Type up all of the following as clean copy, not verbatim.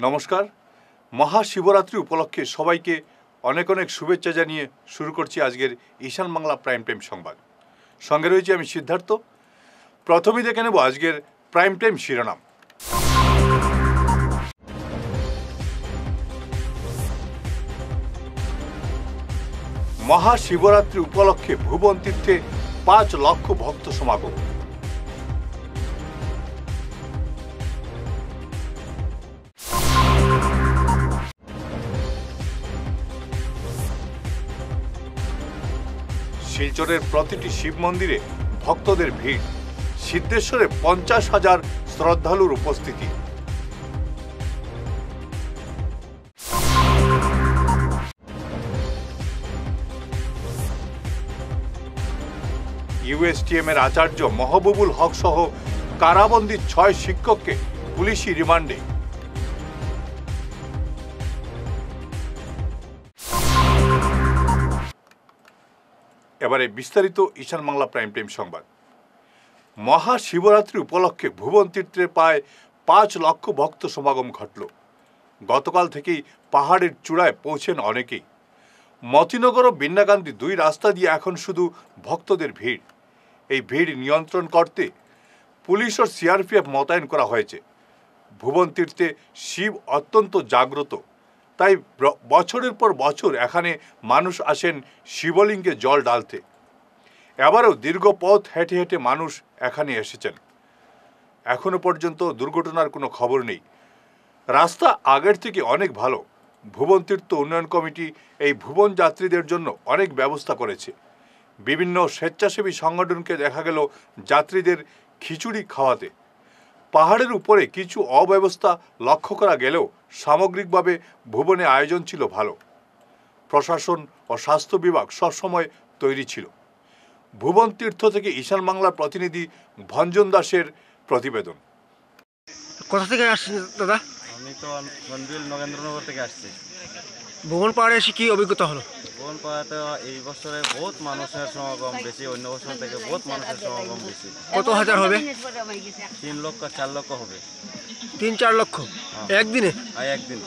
নমস্কার। মহাশিবরাত্রি উপলক্ষে সবাইকে অনেক অনেক শুভেচ্ছা জানিয়ে শুরু করছি আজকের ঈশান বাংলা প্রাইম টাইম সংবাদ। সঙ্গে রয়েছে আমি সিদ্ধার্থ। প্রথমেই দেখে নেব আজকের প্রাইম টাইম শিরোনাম। মহাশিবরাত্রি উপলক্ষে ভুবন তীর্থে ৫ লক্ষ ভক্ত সমাগম। শিলচরের প্রতিটি শিব মন্দিরে ভক্তদের ভিড়। সিদ্ধেশ্বরে ৫০,০০০ শ্রদ্ধালুর উপস্থিতি। ইউএসটিএম এর আচার্য মহবুবুল হক সহ কারাবন্দী ৬ শিক্ষককে পুলিশি রিমান্ডে। এবারে বিস্তারিত ঈশান বাংলা প্রাইম টাইম সংবাদ। মহাশিবরাত্রি উপলক্ষে ভুবন তীর্থে প্রায় ৫ লক্ষ ভক্ত সমাগম ঘটল। গতকাল থেকেই পাহাড়ের চূড়ায় পৌঁছেন অনেকেই। মতিনগর ও বিন্নাকান্দি ২ রাস্তা দিয়ে এখন শুধু ভক্তদের ভিড়। এই ভিড় নিয়ন্ত্রণ করতে পুলিশ ও সিআরপিএফ মোতায়েন করা হয়েছে। ভুবন তীর্থে শিব অত্যন্ত জাগ্রত, তাই বছরের পর বছর এখানে মানুষ আসেন শিবলিঙ্গে জল ঢালতে। এবারেও দীর্ঘ পথ হেঁটে হেঁটে মানুষ এখানে এসেছেন। এখনো পর্যন্ত দুর্ঘটনার কোনো খবর নেই। রাস্তা আগের থেকে অনেক ভালো। ভুবন তীর্থ উন্নয়ন কমিটি এই ভুবন যাত্রীদের জন্য অনেক ব্যবস্থা করেছে। বিভিন্ন স্বেচ্ছাসেবী সংগঠনকে দেখা গেল যাত্রীদের খিচুড়ি খাওয়াতে। পাহাড়ের উপরে কিছু অব্যবস্থা লক্ষ্য করা গেলেও সামগ্রিকভাবে ভুবনে আয়োজন ছিল ভালো। প্রশাসন ও স্বাস্থ্য বিভাগ সবসময় তৈরি ছিল। ভুবন তীর্থ থেকে ঈশান বাংলার প্রতিনিধি ভঞ্জন দাসের প্রতিবেদন। কোথা থেকে আসছেন দাদা? আমি তো নগেন্দ্রনগর থেকে আসছি। ভুবন পাহাড়ে এসে কি অভিজ্ঞতা হলো? ভুবন পাহাড়ে এই বছরে বহুত মানুষের সমাগম বেশি, অন্য বছর থেকে বহুত মানুষের সমাগম বেশি। কত হাজার হবে? ৩ লক্ষ ৪ লক্ষ হবে। ৩-৪ লক্ষ একদিনে? একদিনে।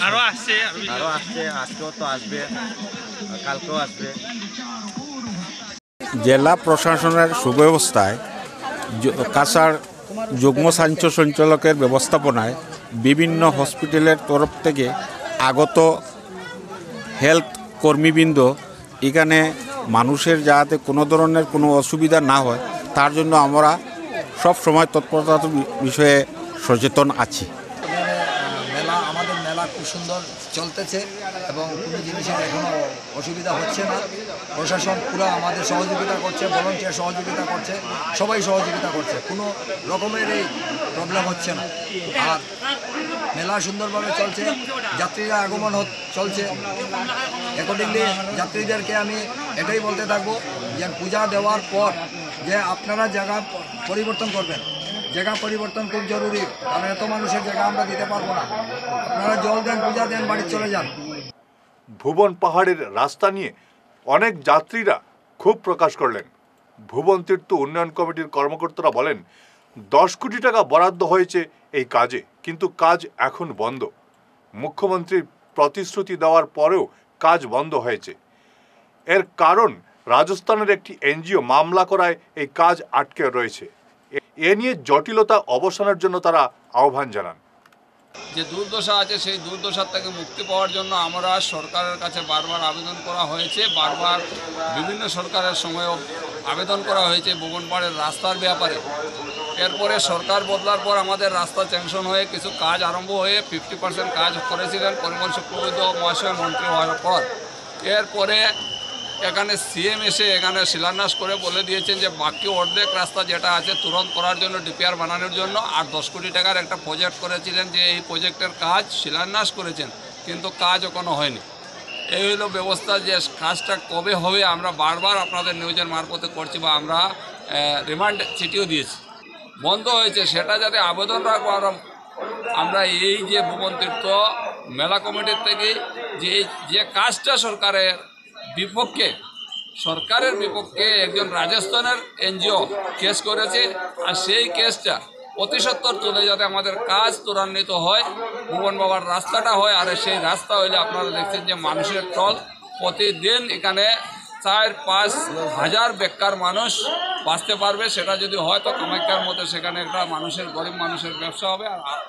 আরো আসছে, আজকেও তো আসবে, কালকেও আসবে। জেলা প্রশাসনের সুব্যবস্থায় কাছাড় যুগ্ম স্বাস্থ্য সঞ্চালকের ব্যবস্থাপনায় বিভিন্ন হসপিটালের তরফ থেকে আগত হেলথ কর্মীবৃন্দ এখানে মানুষের যাতে কোনো ধরনের কোনো অসুবিধা না হয় তার জন্য আমরা সব সময় তৎপরতার বিষয়ে সচেতন আছি। আমাদের মেলা খুব সুন্দর চলতেছে এবং কোনো জিনিসের এখনও অসুবিধা হচ্ছে না। প্রশাসন পুরো আমাদের সহযোগিতা করছে, ভলান্টিয়ার সহযোগিতা করছে, সবাই সহযোগিতা করছে, কোনো রকমের এই প্রবলেম হচ্ছে না। আর মেলা সুন্দরভাবে চলছে, যাত্রীরা আগমন চলছে। অ্যাকর্ডিংলি যাত্রীদেরকে আমি এটাই বলতে থাকবো যে পূজা দেওয়ার পর যে আপনারা জায়গা পরিবর্তন করবেন। জায়গা পরিবর্তন খুব জরুরি, কারণ এত মানুষের জায়গা আমরা দিতে পারবো না। আপনারা জল দেন, পূজা দেন, বাড়ি চলে যান। ভুবন পাহাড়ের রাস্তা নিয়ে অনেক যাত্রীরা ক্ষোভ প্রকাশ করলেন। ভুবন তীর্থ উন্নয়ন কমিটির কর্মকর্তারা বলেন ১০ কোটি টাকা বরাদ্দ হয়েছে এই কাজে, কিন্তু কাজ এখন বন্ধ। মুখ্যমন্ত্রীর প্রতিশ্রুতি দেওয়ার পরেও কাজ বন্ধ হয়েছে। এর কারণ রাজস্থানের একটি এনজিও মামলা করায় এই কাজ আটকে রয়েছে। এ নিয়ে জটিলতা অবসানের জন্য তারা আহ্বান জানান। যে দুর্দশা আছে সেই দুর্দশার থেকে মুক্তি পাওয়ার জন্য আমরা সরকারের কাছে বারবার আবেদন করা হয়েছে। বারবার বিভিন্ন সরকারের সময়েও আবেদন করা হয়েছে ভুবন পাহাড়ের রাস্তার ব্যাপারে। এরপরে সরকার বদলার পর আমাদের রাস্তা স্যাংশন হয়ে কিছু কাজ আরম্ভ হয়ে 50% কাজ করেছিলেন পরিবহন শুক্লবৈদ্য মহাশয় মন্ত্রী হওয়ার পর। এরপরে এখানে সিএম এসে এখানে শিলান্যাস করে বলে দিয়েছেন যে বাকি অর্ধেক রাস্তা যেটা আছে তুরন্ত করার জন্য ডিপিআর বানানোর জন্য আর ১০ কোটি টাকার একটা প্রজেক্ট করেছিলেন, যে এই প্রজেক্টের কাজ শিলান্যাস করেছেন, কিন্তু কাজ এখনো হয়নি। এই হলো ব্যবস্থা। যে কাজটা কবে হবে আমরা বারবার আপনাদের নিউজের মারফতে করছি বা আমরা রিমান্ড চিঠিও দিয়েছি। বন্ধ হয়েছে সেটা যাতে আবেদন রাখবো আমরা এই যে ভুবন তীর্থ মেলা কমিটির থেকে যে কাজটা সরকারের বিপক্ষে সরকারের বিপক্ষে একজন রাজস্থানের এনজিও কেস করেছে, আর সেই কেসটা প্রতিসত্তর চলে যাতে আমাদের কাজ ত্বরান্বিত হয়, ভুবন বাবার রাস্তাটা হয়। আর সেই রাস্তা হইলে আপনারা দেখছেন যে মানুষের টল, প্রতিদিন এখানে 4-5 হাজার বেকার মানুষ বাঁচতে পারবে। সেটা যদি হয় তো কামাখ্যার মধ্যে সেখানে একটা মানুষের, গরিব মানুষের ব্যবসা হবে, আর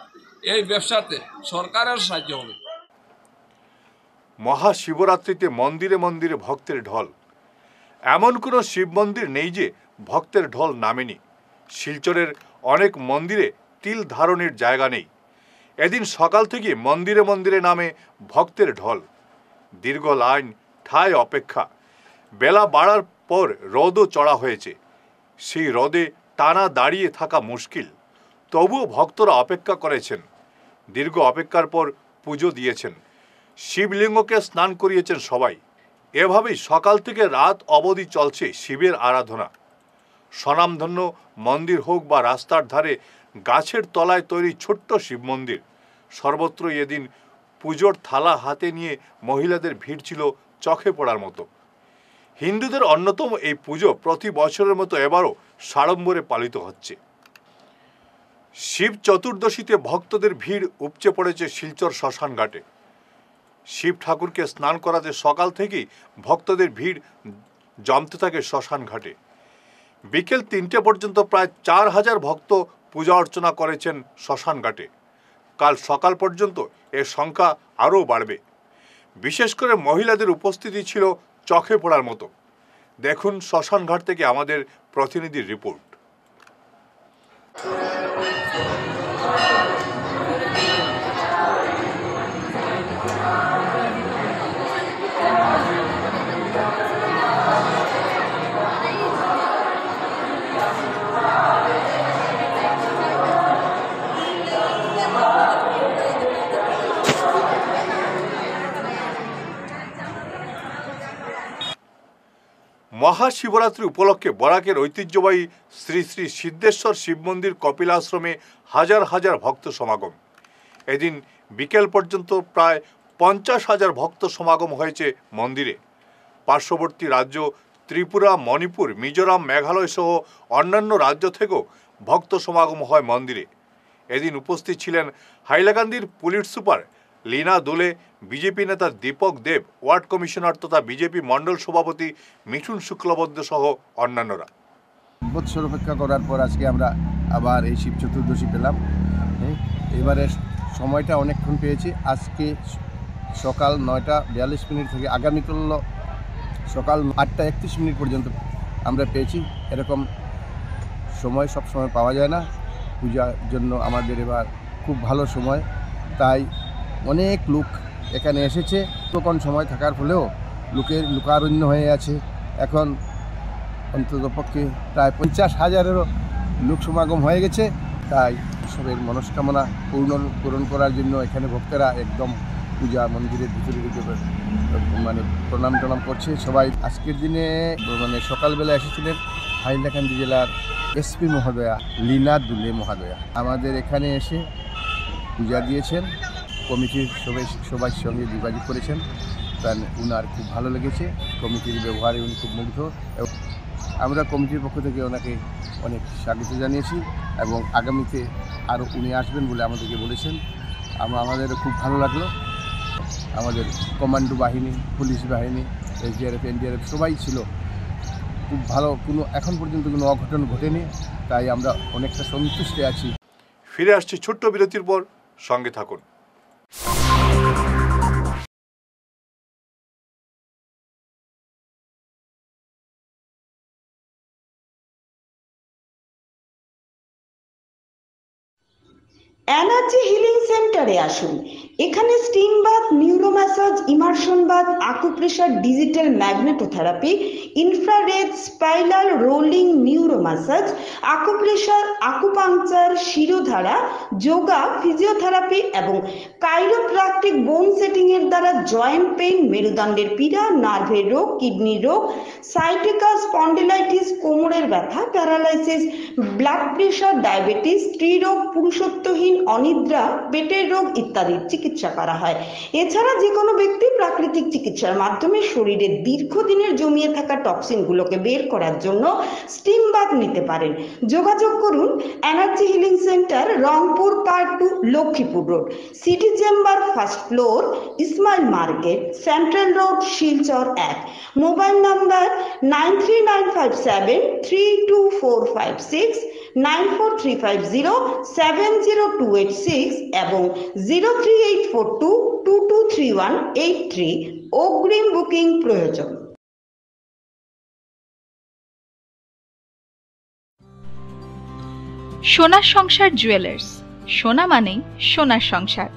এই ব্যবসাতে সরকারের সাহায্য হবে। মহাশিবরাত্রিতে মন্দিরে মন্দিরে ভক্তের ঢল। এমন কোনো শিব মন্দির নেই যে ভক্তের ঢল নামেনি। শিলচরের অনেক মন্দিরে তিল ধারণের জায়গা নেই। এদিন সকাল থেকে মন্দিরে মন্দিরে নামে ভক্তের ঢল। দীর্ঘ লাইন, ঠায় অপেক্ষা। বেলা বাড়ার পর রোদও চড়া হয়েছে। সেই রোদে টানা দাঁড়িয়ে থাকা মুশকিল। তবুও ভক্তরা অপেক্ষা করেছেন। দীর্ঘ অপেক্ষার পর পুজো দিয়েছেন, শিবলিঙ্গকে স্নান করিয়েছেন সবাই। এভাবেই সকাল থেকে রাত অবধি চলছে শিবের আরাধনা। স্বনামধন্য মন্দির হোক বা রাস্তার ধারে গাছের তলায় তৈরি ছোট্ট শিব মন্দির, সর্বত্র এদিন পুজোর থালা হাতে নিয়ে মহিলাদের ভিড় ছিল চোখে পড়ার মতো। হিন্দুদের অন্যতম এই পুজো প্রতি বছরের মতো এবারও সাড়ম্বরে পালিত হচ্ছে। শিব চতুর্দশীতে ভক্তদের ভিড় উপচে পড়েছে শিলচর শ্মশান ঘাটে। শিব ঠাকুরকে স্নান করাতে সকাল থেকেই ভক্তদের ভিড় জমতে থাকে শ্মশান ঘাটে। বিকেল 3টে পর্যন্ত প্রায় 4000 ভক্ত পূজা অর্চনা করেছেন শ্মশান ঘাটে। কাল সকাল পর্যন্ত এর সংখ্যা আরও বাড়বে। বিশেষ করে মহিলাদের উপস্থিতি ছিল চোখে পড়ার মতো। দেখুন শ্মশান ঘাট থেকে আমাদের প্রতিনিধির রিপোর্ট। মহাশিবরাত্রি উপলক্ষে বরাকের ঐতিহ্যবাহী শ্রী শ্রী সিদ্ধেশ্বর শিব মন্দির কপিলাশ্রমে হাজার হাজার ভক্ত সমাগম। এদিন বিকেল পর্যন্ত প্রায় 50,000 ভক্ত সমাগম হয়েছে মন্দিরে। পার্শ্ববর্তী রাজ্য ত্রিপুরা, মণিপুর, মিজোরাম, মেঘালয় সহ অন্যান্য রাজ্য থেকেও ভক্ত সমাগম হয় মন্দিরে। এদিন উপস্থিত ছিলেন হাইলাকান্দির পুলিশ সুপার লীনা দুলে, বিজেপি নেতা দীপক দেব, ওয়ার্ড কমিশনার তথা বিজেপি মণ্ডল সভাপতি মিঠুন শুক্লবৈদ্য সহ অন্যান্যরা। বৎসর অপেক্ষা করার পর আজকে আমরা আবার এই শিব চতুর্দশী পেলাম। এবারে সময়টা অনেকক্ষণ পেয়েছি। আজকে সকাল 9:42 থেকে আগামীকাল সকাল 8:31 পর্যন্ত আমরা পেয়েছি। এরকম সময় সব সময় পাওয়া যায় না। পূজার জন্য আমাদের এবার খুব ভালো সময়, তাই অনেক লোক এখানে এসেছে। কম সময় থাকার ফলেও লোকের লোকারণ্য হয়ে আছে। এখন অন্ততপক্ষে প্রায় 50,000-এরও লোক সমাগম হয়ে গেছে। তাই সবের মনস্কামনা পূরণ করার জন্য এখানে ভক্তরা একদম পূজা মন্দিরের ভিতরে মানে প্রণাম করছে সবাই। আজকের দিনে মানে সকালবেলা এসেছিলেন হাইলাকান্দি জেলার এসপি মহোদয়া লীনা দুলে মহোদয়া। আমাদের এখানে এসে পূজা দিয়েছেন। কমিটির সবাই সঙ্গে যোগাযোগ করেছেন। তাই উনার খুব ভালো লেগেছে। কমিটির ব্যবহারে উনি খুব মুগ্ধ। আমরা কমিটির পক্ষ থেকে ওনাকে অনেক স্বাগত জানিয়েছি এবং আগামীতে আরও উনি আসবেন বলে আমাদেরকে বলেছেন। আমাদেরও খুব ভালো লাগলো। আমাদের কমান্ডো বাহিনী, পুলিশ বাহিনী, এসডিআরএফ, এনডিআরএফ সবাই ছিল। খুব ভালো, এখন পর্যন্ত কোনো অঘটন ঘটেনি। তাই আমরা অনেকটা সন্তুষ্ট আছি। ফিরে আসছি ছোট্ট বিরতির পর, সঙ্গে থাকুন। এনার্জি হিলিং সেন্টারে আসুন। এখানে steam bath, neuro massage, immersion bath, acupressure, digital magnetotherapy, infrared, spiral rolling, neuro massage, acupressure, acupuncture, shirodhara, yoga, physiotherapy এবং কাইরোপ্র্যাকটিক বোন সেটিং এর দ্বারা জয়েন্ট পেইন, মেরুদণ্ডের পীড়া, নার্ভের রোগ, কিডনির রোগ, সাইটিকা, স্পন্ডিলাইটিস, কোমরের ব্যথা, প্যারালাইসিস, ব্লাড প্রেশার, ডায়াবেটিস, স্ত্রীরোগ, পুরুষত্বহীন, অনিদ্রা, পেটের রোগ ইত্যাদির চিকিৎসা চিকিৎসা করা হয়। এছাড়া যে কোনো ব্যক্তি প্রাকৃতিক চিকিৎসার মাধ্যমে শরীরের দীর্ঘদিনের জমিয়ে থাকা টক্সিনগুলোকে বের করার জন্য স্টিম বাথ নিতে পারেন। যোগাযোগ করুন energy healing centre, Rangpur part 2, Lakshmipur road, city chamber, first floor, Ismail market, central road, Silchar 1। Mobile number 9395732456, 9435070286 এবং 03842223183। অগ্রিম বুকিং প্রয়োজন। সোনার সংসার জুয়েলার্স, সোনা মানেই সোনার সংসার।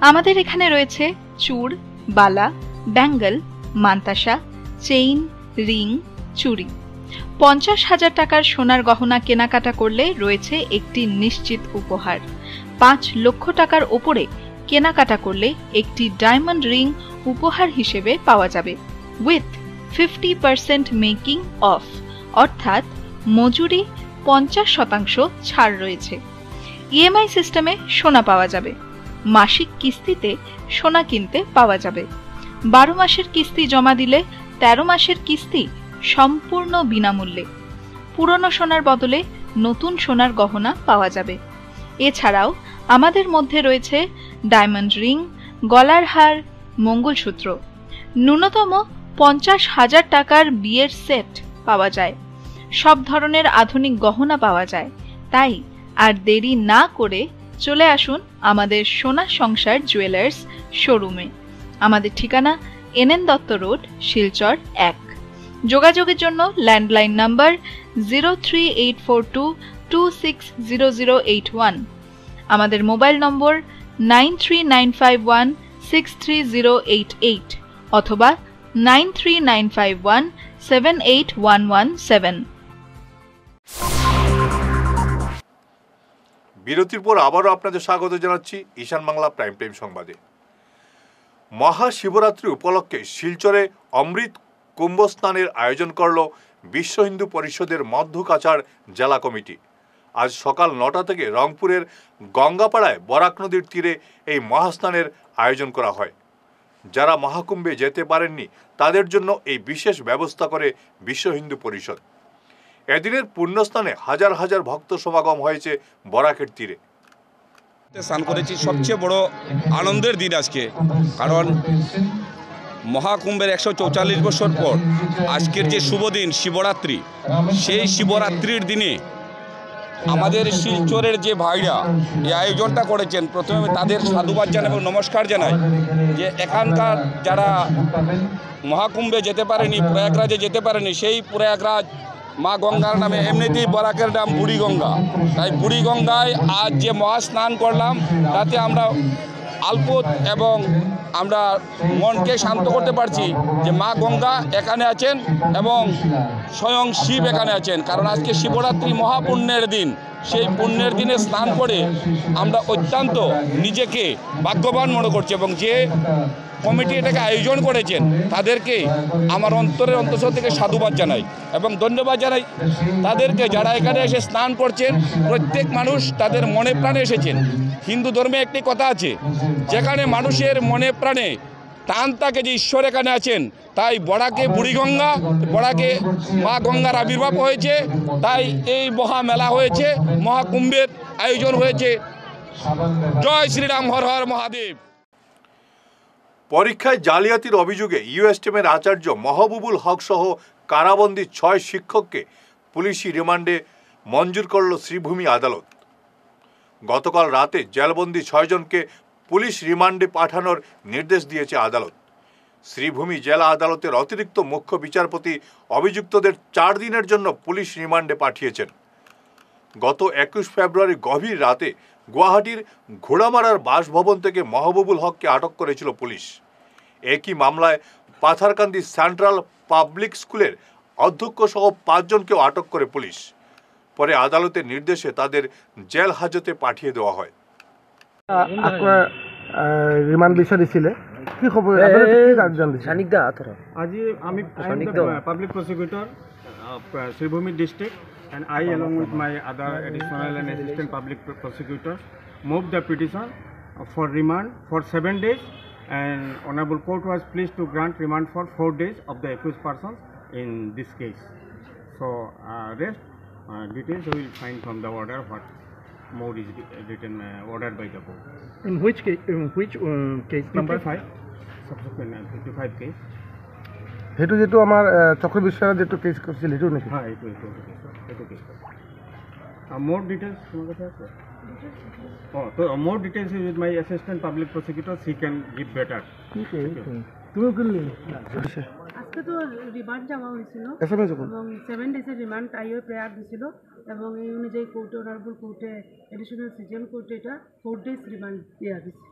আমাদের এখানে রয়েছে চূড়, বালা, ব্যাঙ্গল, মান্তাসা, চেইন, রিং, চুড়ি। 50,000 টাকার সোনার গহনা কেনাকাটা করলে রয়েছে একটি নিশ্চিত উপহার। 5 লক্ষ টাকার ওপরে কেনাকাটা করলে একটি ডায়মন্ড রিং উপহার হিসেবে পাওয়া যাবে উইথ 50% মেকিং অফ, অর্থাৎ মজুরি 50% ছাড় রয়েছে। ইএমআই সিস্টেমে সোনা পাওয়া যাবে। মাসিক কিস্তিতে সোনা কিনতে পাওয়া যাবে। 12 মাসের কিস্তি জমা দিলে 13 মাসের কিস্তি সম্পূর্ণ বিনামূল্যে। পুরনো সোনার বদলে নতুন সোনার গহনা পাওয়া যাবে। এছাড়াও আমাদের মধ্যে রয়েছে ডায়মন্ড রিং, গলার হার, মঙ্গলসূত্র। ন্যূনতম 50,000 টাকার বিয়ের সেট পাওয়া যায়। সব ধরনের আধুনিক গহনা পাওয়া যায়। তাই আর দেরি না করে চলে আসুন আমাদের সোনা সংসার জুয়েলার্স শোরুমে। আমাদের ঠিকানা NN দত্ত রোড, শিলচর 1। যোগাযোগের জন্য ল্যান্ডলাইন নাম্বার 03842260081, আমাদের মোবাইল নম্বর 9395163088 অথবা 9395178117। বিরতির পর আবারও আপনাদের স্বাগত জানাচ্ছি ঈশান বাংলা প্রাইম টাইম সংবাদে। মহাশিবরাত্রি উপলক্ষে শিলচরে অমৃত কুম্ভস্নানের আয়োজন করল বিশ্ব হিন্দু পরিষদের মধ্যকাছাড় জেলা কমিটি। আজ সকাল 9টা থেকে রংপুরের গঙ্গাপাড়ায় বরাক নদীর তীরে এই মহাস্নানের আয়োজন করা হয়। যারা মহাকুম্ভে যেতে পারেননি তাদের জন্য এই বিশেষ ব্যবস্থা করে বিশ্ব হিন্দু পরিষদ। এদিনের পুণ্যস্নানে হাজার হাজার ভক্ত সমাগম হয়েছে বরাকের তীরে। স্নান করেছি, সবচেয়ে বড় আনন্দের দিন আজকে, কারণ মহাকুম্ভের 144 বছর পর আজকের যে শুভ দিন শিবরাত্রি, সেই শিবরাত্রির দিনে আমাদের শিলচরের যে ভাইরা এই আয়োজনটা করেছেন, প্রথমে তাদের সাধুবাদ জানাই এবং নমস্কার জানাই যে এখানকার যারা মহাকুম্ভে যেতে পারেনি, প্রয়াগরাজে যেতে পারেনি, সেই প্রয়াগরাজ মা গঙ্গার নামে, এমনিতেই বরাকের নাম বুড়িগঙ্গা, তাই বুড়িগঙ্গায় আজ যে মহাস্নান করলাম তাতে আমরা আলপত এবং আমরা মনকে শান্ত করতে পারছি যে মা গঙ্গা এখানে আছেন এবং স্বয়ং শিব এখানে আছেন। কারণ আজকে শিবরাত্রি মহাপুণ্যের দিন, সেই পুণ্যের দিনে স্নান করে আমরা অত্যন্ত নিজেকে ভাগ্যবান মনে করছি এবং যে কমিটি এটাকে আয়োজন করেছেন তাদেরকে আমার অন্তরের অন্তঃস্থল থেকে সাধুবাদ জানাই এবং ধন্যবাদ জানাই তাদেরকে, যারা এখানে এসে স্নান করছেন। প্রত্যেক মানুষ তাদের মনে প্রাণে এসেছেন। হিন্দু ধর্মে একটি কথা আছে, যেখানে মানুষের মনে প্রাণে টান থাকে যে ঈশ্বর এখানে আছেন, তাই বড়াকে বুড়িগঙ্গা, বড়াকে মা গঙ্গার আবির্ভাব হয়েছে, তাই এই মহামেলা হয়েছে, মহাকুম্ভের আয়োজন হয়েছে। জয় শ্রীরাম, হর হর মহাদেব। পরীক্ষায় জালিয়াতির অভিযোগে ইউএসটিএমের আচার্য মাহবুবুল হক সহ কারাবন্দী 6 শিক্ষককে পুলিশি রিমান্ডে মঞ্জুর করল শ্রীভূমি আদালত। গতকাল রাতে জেলবন্দি 6 জনকে পুলিশ রিমান্ডে পাঠানোর নির্দেশ দিয়েছে আদালত। শ্রীভূমি জেলা আদালতের অতিরিক্ত মুখ্য বিচারপতি অভিযুক্তদের 4 দিনের জন্য পুলিশ রিমান্ডে পাঠিয়েছেন। গত 21 ফেব্রুয়ারি গভীর রাতে গুয়াহাটির ঘোড়ামারার বাসভবন থেকে মাহবুবুল হককে আটক করেছিল পুলিশ। একই মামলায় পাথারকান্দি সেন্ট্রাল পাবলিক স্কুলের অধ্যক্ষ সহ 5 জনকেও আটক করে পুলিশ। পরে আদালতের নির্দেশে তাদের জেল হাজতে পাঠিয়ে দেওয়া হয়। আপনার রিমান্ড বিষয় দিছিলে কি খবর? আজি আমি public prosecutor Sribhumi district and I along with my other additional and assistant public prosecutors moved the petition for remand for 7 days, and Honorable Court was pleased to grant remand for 4 days of the accused persons in this case. So rest details we will find from the order what more is written ordered by the court. In which case? Case number? 55 subsequent 55 case. সেইটো যেটো আমাৰ চক্ৰ বিশ্বাসৰ যেটো case কৰিছিল সেইটো নেকি? হ্যাঁ এইটো কেছ more details তোমার কাছে আছে? তো more details with my assistant public prosecutor, he can give better. ঠিক আছে তুমি করলি আজকে তো রিমান্ড যাওয়া হয়েছিল এসএমএস যখন এবং 7 ডেজের রিমান্ড আইও প্রেয়ার দিছিল এবং এই অনুযায়ী কোর্টে অনারেবল কোর্টে এডিশনাল সিজন কোর্টে এটা 4 ডেজ রিমান্ড দেওয়া দিচ্ছে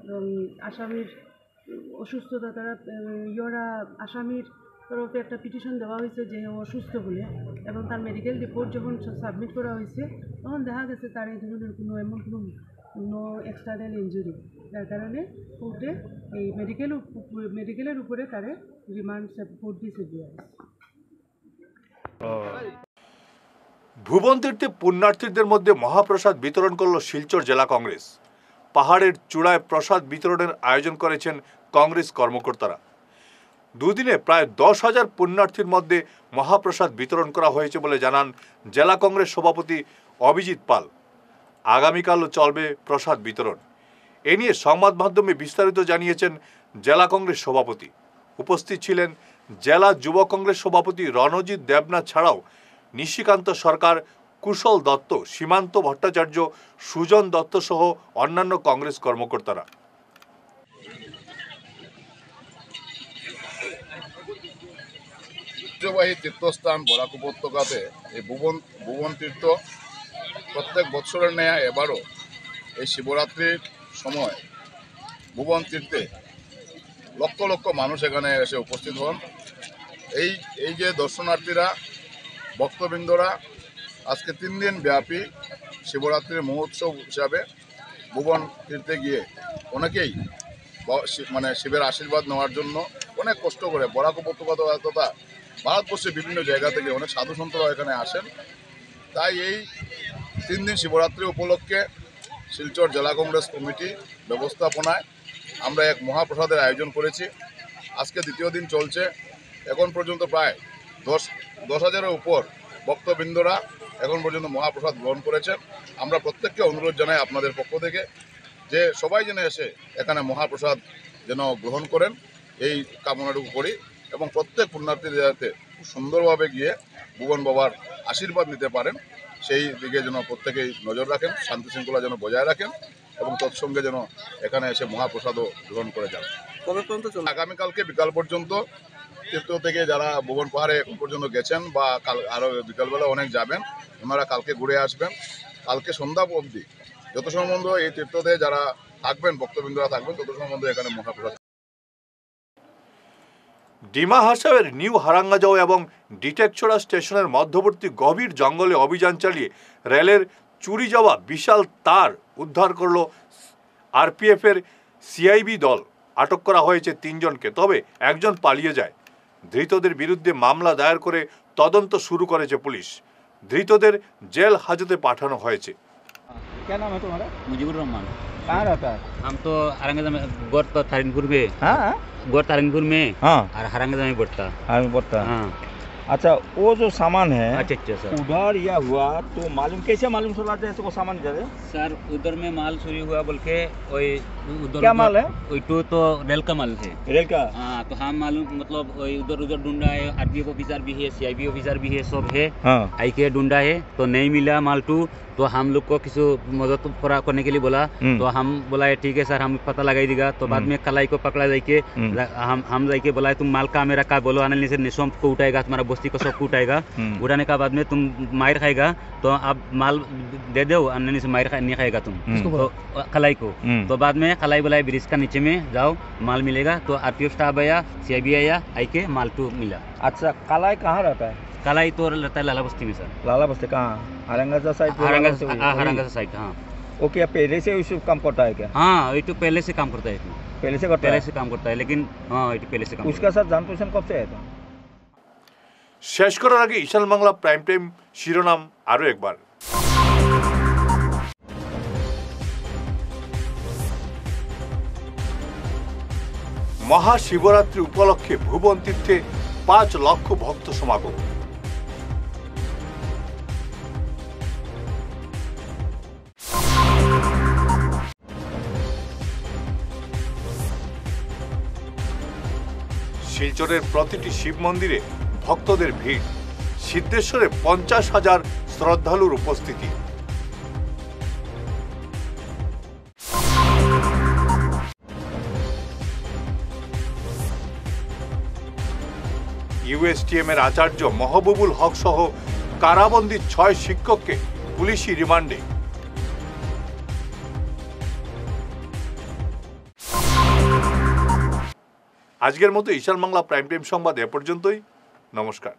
এবং আসামির অসুস্থতা তারা ইয়োরা আসামির তরফে একটা পিটিশন দেওয়া হয়েছে যে অসুস্থ বলে এবং তার মেডিকেল রিপোর্ট যখন সাবমিট করা হয়েছে তখন দেখা গেছে তার এই ধরনের কোনো এক্সটার্নাল ইনজুরি, যার কারণে কোর্টে এই মেডিকেলের উপরে তারে রিমান্ড 4 ডেজে দেওয়া হয়েছে। ভুবন তীর্থে পুণ্যার্থীদের মধ্যে মহাপ্রসাদ বিতরণ করল শিলচর জেলা কংগ্রেস। পাহাড়ের চূড়ায় প্রসাদ বিতরণের আয়োজন করেছেন কংগ্রেস কর্মকর্তারা। দুদিনে প্রায় 10,000 পুণ্যার্থীর মধ্যে মহাপ্রসাদ বিতরণ করা হয়েছে বলে জানান জেলা কংগ্রেস সভাপতি অভিজিৎ পাল। আগামীকালও চলবে প্রসাদ বিতরণ। এ নিয়ে সংবাদ মাধ্যমে বিস্তারিত জানিয়েছেন জেলা কংগ্রেস সভাপতি। উপস্থিত ছিলেন জেলা যুব কংগ্রেস সভাপতি রণজিৎ দেবনাথ ছাড়াও নিশিকান্ত সরকার, কুশল দত্ত, সীমান্ত ভট্টাচার্য, সুজন দত্ত সহ অন্যান্য কংগ্রেস কর্মকর্তারা। ঐতিহ্যবাহী তীর্থস্থান বরাক উপত্যকাতে এই ভুবন তীর্থ প্রত্যেক বছরের ন্যায় এবারও এই শিবরাত্রির সময় ভুবন তীর্থে লক্ষ লক্ষ মানুষ এখানে এসে উপস্থিত হন। এই যে দর্শনার্থীরা, ভক্তবৃন্দরা আজকে 3 দিন ব্যাপী শিবরাত্রির মহোৎসব হিসাবে ভুবন তীর্থে গিয়ে অনেকেই মানে শিবের আশীর্বাদ নেওয়ার জন্য অনেক কষ্ট করে বরাক উপত্যকা তথা ভারতবর্ষের বিভিন্ন জায়গা থেকে অনেক সাধু সন্তরা এখানে আসেন। তাই এই 3 দিন শিবরাত্রি উপলক্ষে শিলচর জেলা কংগ্রেস কমিটি ব্যবস্থাপনায় আমরা এক মহাপ্রসাদের আয়োজন করেছি। আজকে দ্বিতীয় দিন চলছে। এখন পর্যন্ত প্রায় 10,000-এর উপর ভক্তবৃন্দরা এখন পর্যন্ত মহাপ্রসাদ গ্রহণ করেছেন। আমরা প্রত্যেককে অনুরোধ জানাই আপনাদের পক্ষ থেকে যে সবাই যেন এসে এখানে মহাপ্রসাদ যেন গ্রহণ করেন, এই কামনাটুকু করি এবং প্রত্যেক পুণ্যার্থীদের যাতে খুব সুন্দরভাবে গিয়ে ভুবন বাবার আশীর্বাদ নিতে পারেন সেই দিকে যেন প্রত্যেকেই নজর রাখেন, শান্তি শৃঙ্খলা যেন বজায় রাখেন এবং তৎসঙ্গে যেন এখানে এসে মহাপ্রসাদও গ্রহণ করে যান। কবে পর্যন্ত চলবে? আগামীকালকে বিকাল পর্যন্ত তীর্থ থেকে যারা ভুবন পাহাড়ে এখন পর্যন্ত গেছেন বা আরও বিকালবেলা অনেক যাবেন, ওনারা কালকে ঘুরে আসবেন। কালকে সন্ধ্যা অবধি যত সম্বন্ধ এই তীর্থতে যারা থাকবেন, ভক্তবৃন্দরা থাকবেন, তত সম্বন্ধ এখানে মহাপ্রসাদ। ডিমা হাসাওয়ের নিউ হারাঙ্গাজাও এবং ডিটেকছড়া স্টেশনের মধ্যবর্তী গভীর জঙ্গলে অভিযান চালিয়ে রেলের চুরি যাওয়া বিশাল তার উদ্ধার করল আরপিএফের সিআইবি দল। আটক করা হয়েছে 3 জনকে, তবে একজন পালিয়ে যায়। ধৃতদের বিরুদ্ধে মামলা দায়ের করে তদন্ত শুরু করেছে পুলিশ। ধৃতদের জেল হাজতে পাঠানো হয়েছে। क्या नाम है तुम्हारा? मुजीबुर रहमान। कहाँ रहता है? हम तो हरंगजा में गोर तो तारिनपुर में। हाँ गोर तारिनपुर में। हाँ और हरंगजा में बढ़ता। हाँ अच्छा वो जो सामान है अच्छा सर उधर या हुआ तो मालूम कैसे मालूम चला जाए तो वो सामान इधर है? सर उधर में माल चोरी हुआ बोल के वही उधर क्या माल है? वही तो रेल का माल है। रेल का? हाँ तो हम मालूम मतलब वही उधर ढूंढा है। आरपीएफ ऑफिसर भी है, सीआईबी ऑफिसर भी है, सब है। हाँ आई के ढूंढा है तो नहीं मिला माल टू, तो हम लोग को किसी मदद पूरा करने के लिए बोला तो हम बोला ठीक है सर हम पता लगाई देगा। तो बाद में कलाई को पकड़ा जाके हम जाके बोला तुम माल का मेरा का बोलो आने से निशोम को उठाएगा, तुम्हारा बस्ती को सब उठाएगा। उठाने का बाद में तुम मार खाएगा तो अब माल दे दो, अन्य से मार नहीं खाएगा तुम तो कलाई को। तो बाद में कलाई बोला ब्रिज का नीचे में जाओ माल मिलेगा। तो आरपीएफ स्टाफ आया, सीआईबी आया, आई के माल टू मिला। अच्छा कलाई कहाँ रहता है? कलाई तो रहता है लाला बस्ती में सर। लाला बस्ती कहाँ? हरंगजा साइड? हरंगजा साइड हाँ। ओके पहले से इस काम करता है क्या? हाँ ये तो पहले से काम करता है। पहले से काम करता है लेकिन हाँ ये तो पहले से काम। उसका साथ जान पहचान कब से है? শেষ করার আগে ঈশান বাংলা প্রাইম টাইম শিরোনাম আরও একবার। মহাশিবরাত্রি উপলক্ষে ভুবন তীর্থে 5 লক্ষ ভক্ত সমাগম। শিলচরের প্রতিটি শিব মন্দিরে ভক্তদের ভিড়, সিদ্ধেশ্বরে 50,000 শ্রদ্ধালুর উপস্থিতি। ইউএসটিএম এর আচার্য মহবুবুল হক সহ কারাবন্দী 6 শিক্ষককে পুলিশি রিমান্ডে। আজকের মতো ঈশান বাংলা প্রাইম টাইম সংবাদ এ পর্যন্তই। নমস্কার।